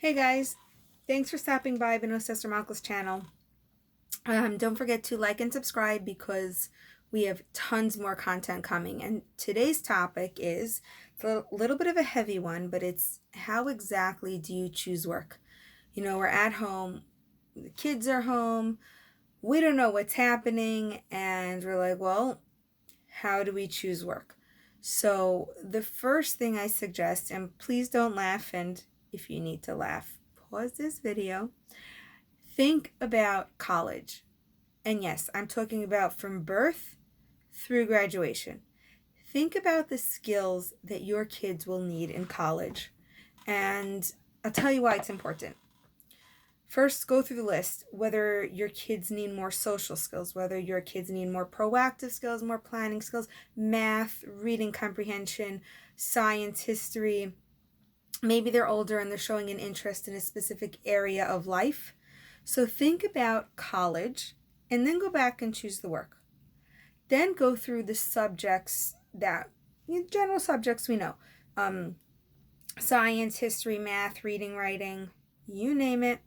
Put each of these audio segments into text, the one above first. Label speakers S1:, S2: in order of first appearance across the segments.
S1: Hey guys, thanks for stopping by Beno Sister Malka's channel. Don't forget to like and subscribe because we have tons more content coming. And today's topic is it's a little bit of a heavy one, but it's how exactly do you choose work? You know, we're at home, the kids are home, we don't know what's happening, and we're like, well, how do we choose work? So the first thing I suggest, and please don't laugh, and if you need to laugh, pause this video. Think about college. And yes, I'm talking about from birth through graduation. Think about the skills that your kids will need in college. And I'll tell you why it's important. First, go through the list, whether your kids need more social skills, whether your kids need more proactive skills, more planning skills, math, reading comprehension, science, history. Maybe they're older and they're showing an interest in a specific area of life. So think about college and then go back and choose the work. Then go through the subjects that, general subjects we know. Science, history, math, reading, writing, you name it.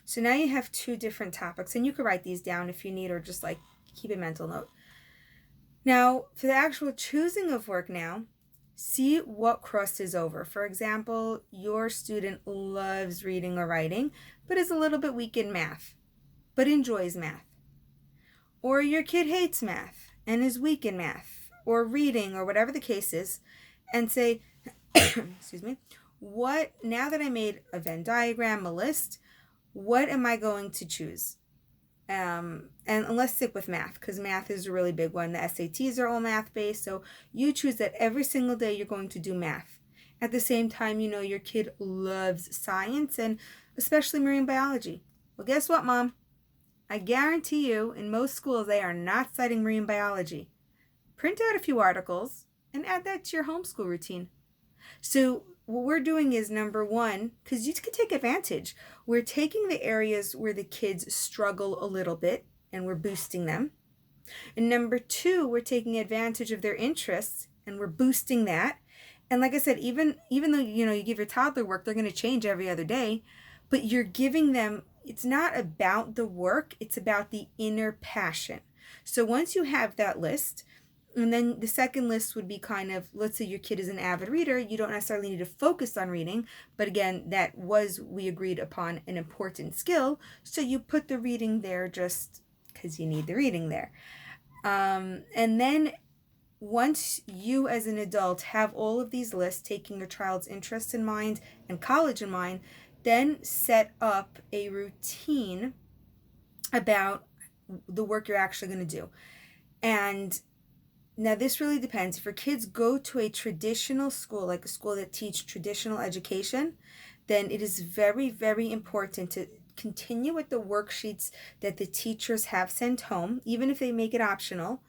S1: So now you have two different topics, and you could write these down if you need, or just like keep a mental note. Now, for the actual choosing of work now, see what crosses over. For example, your student loves reading or writing, but is a little bit weak in math, but enjoys math. Or your kid hates math and is weak in math, or reading, or whatever the case is, and say, excuse me, what, now that I made a Venn diagram, a list, what am I going to choose? And let's stick with math, because math is a really big one. The SATs are all math-based, so you choose that every single day you're going to do math. At the same time, you know your kid loves science, and especially marine biology. Well, guess what, Mom? I guarantee you, in most schools, they are not citing marine biology. Print out a few articles and add that to your homeschool routine. So what we're doing is, number one, because you can take advantage, we're taking the areas where the kids struggle a little bit and we're boosting them. And number two, we're taking advantage of their interests and we're boosting that. And like I said, even though you give your toddler work, they're going to change every other day, but you're giving them, it's not about the work, it's about the inner passion. So once you have that list, and then the second list would be kind of, let's say your kid is an avid reader, you don't necessarily need to focus on reading, but again, that was, we agreed upon, an important skill, so you put the reading there just because you need the reading there. And then once you as an adult have all of these lists, taking your child's interests in mind and college in mind, then set up a routine about the work you're actually going to do. And now this really depends. If your kids go to a traditional school, like a school that teaches traditional education, then it is very, very important to continue with the worksheets that the teachers have sent home, even if they make it optional,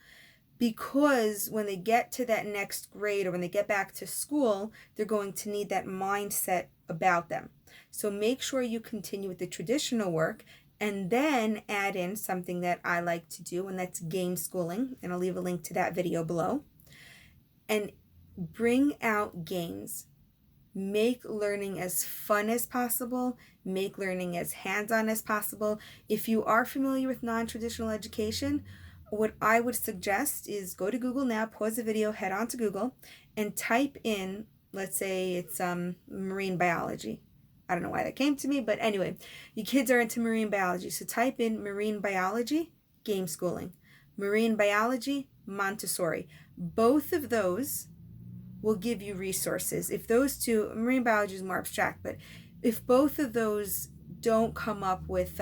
S1: because when they get to that next grade or when they get back to school, they're going to need that mindset about them. So make sure you continue with the traditional work and then add in something that I like to do, and that's game schooling. And I'll leave a link to that video below. And bring out games. Make learning as fun as possible. Make learning as hands-on as possible. If you are familiar with non-traditional education, what I would suggest is go to Google now, pause the video, head on to Google, and type in, let's say it's marine biology. I don't know why that came to me, but anyway, your kids are into marine biology. So type in marine biology, game schooling. Marine biology, Montessori. Both of those will give you resources. If those two, marine biology is more abstract, but if both of those don't come up with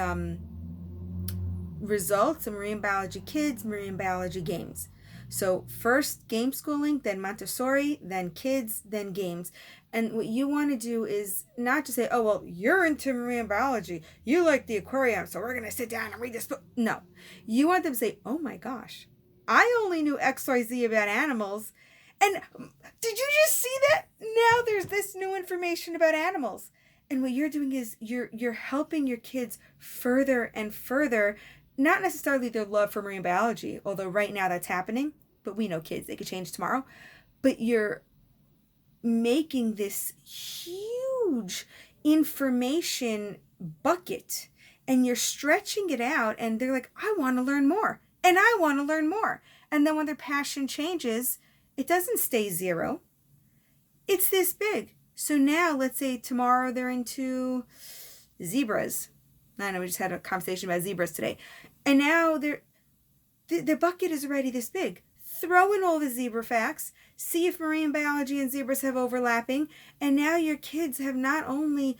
S1: results, marine biology kids, marine biology games. So first game schooling, then Montessori, then kids, then games. And what you want to do is not just say, oh, well, you're into marine biology, you like the aquarium, so we're going to sit down and read this book. No, you want them to say, oh my gosh, I only knew XYZ about animals. And did you just see that? Now there's this new information about animals. And what you're doing is you're helping your kids further and further, not necessarily their love for marine biology, although right now that's happening, but we know kids, they could change tomorrow. But you're making this huge information bucket, and you're stretching it out, and they're like, I want to learn more, and I want to learn more. And then when their passion changes, it doesn't stay zero. It's this big. So now, let's say tomorrow they're into zebras. I know we just had a conversation about zebras today. And now the bucket is already this big. Throw in all the zebra facts, see if marine biology and zebras have overlapping, and now your kids have not only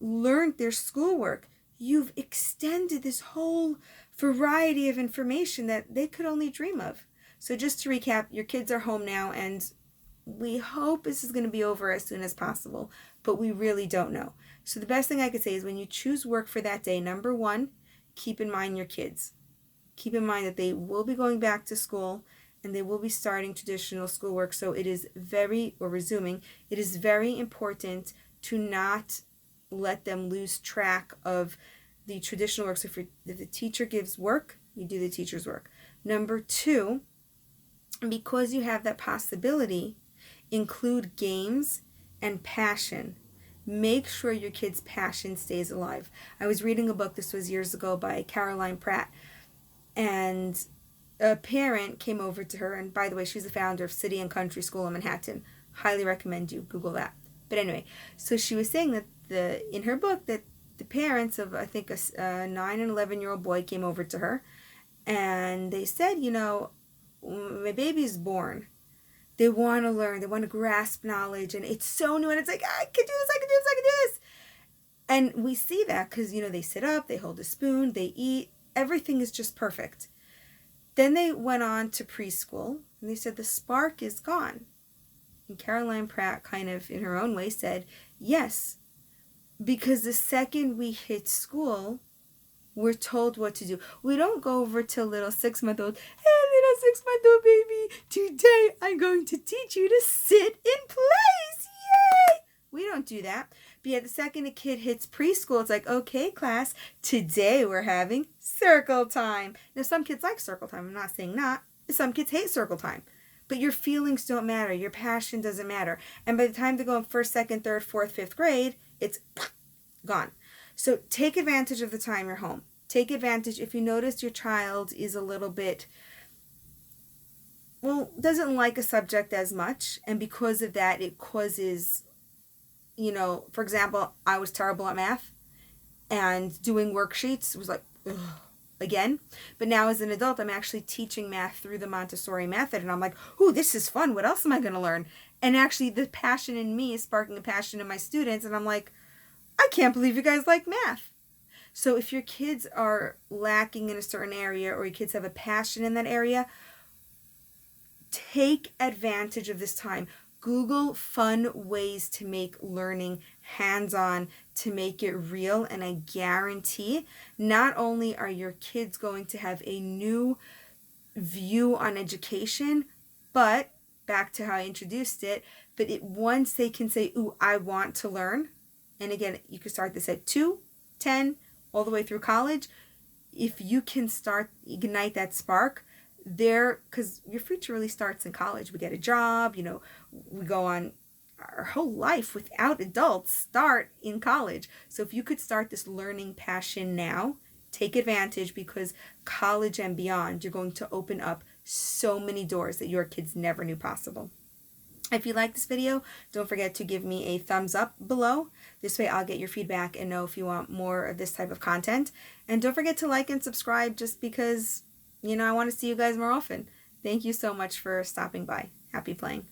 S1: learned their schoolwork, you've extended this whole variety of information that they could only dream of. So just to recap, your kids are home now, and we hope this is going to be over as soon as possible, but we really don't know. So the best thing I could say is when you choose work for that day, number one, keep in mind your kids. Keep in mind that they will be going back to school and they will be starting traditional schoolwork. So it is resuming, it is very important to not let them lose track of the traditional work. So if the teacher gives work, you do the teacher's work. Number two, because you have that possibility, include games and passion. Make sure your kid's passion stays alive. I was reading a book, this was years ago, by Caroline Pratt, and a parent came over to her, and by the way, she's the founder of City and Country School in Manhattan. Highly recommend you Google that. But anyway, so she was saying that in her book that the parents of, I think, a 9 and 11-year-old boy came over to her, and they said, my baby's born. They want to learn, they want to grasp knowledge, and it's so new, and it's like, I can do this, I can do this, I can do this. And we see that because, they sit up, they hold a spoon, they eat, everything is just perfect. Then they went on to preschool, and they said the spark is gone. And Caroline Pratt, kind of in her own way, said, yes, because the second we hit school, we're told what to do. We don't go over to little 6-month-old, hey, little 6-month-old baby, today I'm going to teach you to sit in place. Yay! We don't do that. But yeah, the second a kid hits preschool, it's like, okay, class, today we're having circle time. Now, some kids like circle time. I'm not saying not. Some kids hate circle time. But your feelings don't matter. Your passion doesn't matter. And by the time they go in 1st, 2nd, 3rd, 4th, 5th grade, it's gone. So take advantage of the time you're home. Take advantage if you notice your child is a little bit, doesn't like a subject as much. And because of that, it causes, for example, I was terrible at math. And doing worksheets was like, ugh, again. But now as an adult, I'm actually teaching math through the Montessori method. And I'm like, ooh, this is fun. What else am I going to learn? And actually the passion in me is sparking a passion in my students. And I'm like, I can't believe you guys like math. So if your kids are lacking in a certain area or your kids have a passion in that area, take advantage of this time. Google fun ways to make learning hands-on, to make it real, and I guarantee not only are your kids going to have a new view on education, but back to how I introduced it, once they can say, ooh, I want to learn, and again, you can start this at 2, 10, all the way through college. If you can ignite that spark, because your future really starts in college. We get a job, we go on our whole life without adults start in college. So if you could start this learning passion now, take advantage, because college and beyond, you're going to open up so many doors that your kids never knew possible. If you like this video, don't forget to give me a thumbs up below. This way I'll get your feedback and know if you want more of this type of content. And don't forget to like and subscribe, just because I want to see you guys more often. Thank you so much for stopping by. Happy playing.